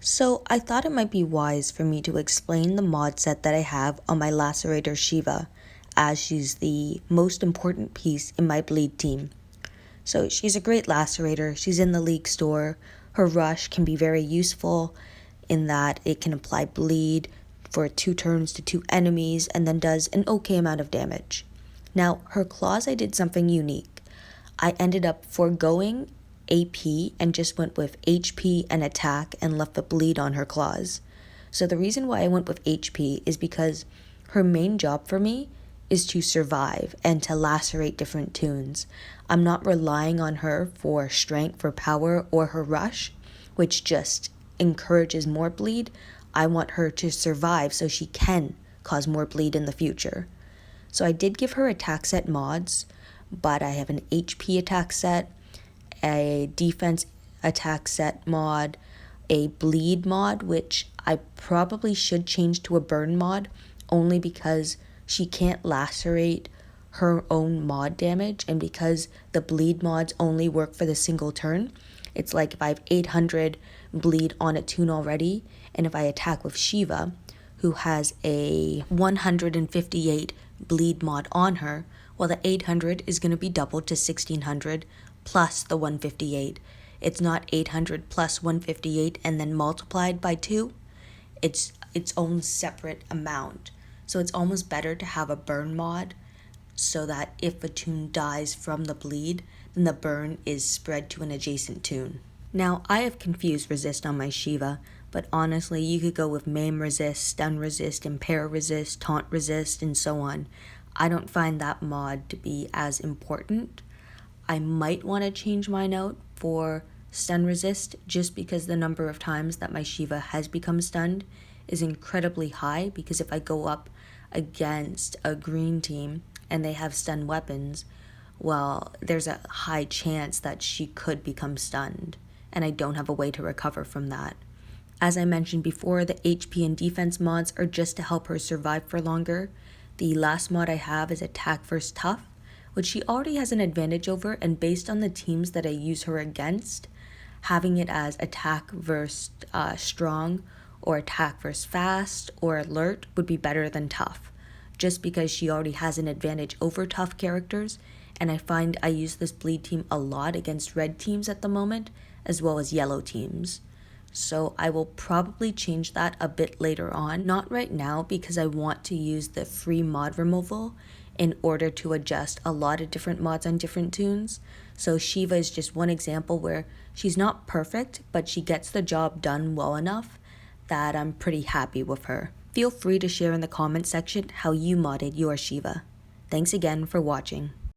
So I thought it might be wise for me to explain the mod set that I have on my Lacerator Shiva, as she's the most important piece in my bleed team. So she's a great lacerator, she's in the league store, her rush can be very useful in that it can apply bleed for 2 turns to 2 enemies and then does an okay amount of damage. Now her claws, I did something unique. I ended up foregoing AP and just went with HP and attack and left the bleed on her claws. So the reason why I went with HP is because her main job for me is to survive and to lacerate different tunes. I'm not relying on her for strength, for power, or her rush, which just encourages more bleed. I want her to survive so she can cause more bleed in the future. So I did give her attack set mods, but I have an HP attack set, a defense attack set mod, a bleed mod, which I probably should change to a burn mod, only because she can't lacerate her own mod damage, and because the bleed mods only work for the single turn. It's like if I have 800 bleed on a tune already, and if I attack with Shiva, who has a 158 bleed mod on her, well, the 800 is going to be doubled to 1600 plus the 158. It's not 800 plus 158 and then multiplied by 2. It's its own separate amount. So it's almost better to have a burn mod so that if a tune dies from the bleed, then the burn is spread to an adjacent tune. Now, I have confused resist on my Shiva, but honestly, you could go with maim resist, stun resist, impair resist, taunt resist, and so on. I don't find that mod to be as important. I might want to change my note for stun resist just because the number of times that my Shiva has become stunned is incredibly high, because if I go up against a green team and they have stun weapons, well, there's a high chance that she could become stunned, and I don't have a way to recover from that. As I mentioned before, the HP and defense mods are just to help her survive for longer. The last mod I have is attack versus tough, which she already has an advantage over, and based on the teams that I use her against, having it as attack versus strong or attack versus fast or alert would be better than tough, just because she already has an advantage over tough characters, and I find I use this bleed team a lot against red teams at the moment, as well as yellow teams. So I will probably change that a bit later on, not right now because I want to use the free mod removal in order to adjust a lot of different mods on different tunes. So Shiva is just one example where she's not perfect, but she gets the job done well enough that I'm pretty happy with her. Feel free to share in the comment section how you modded your Shiva. Thanks again for watching.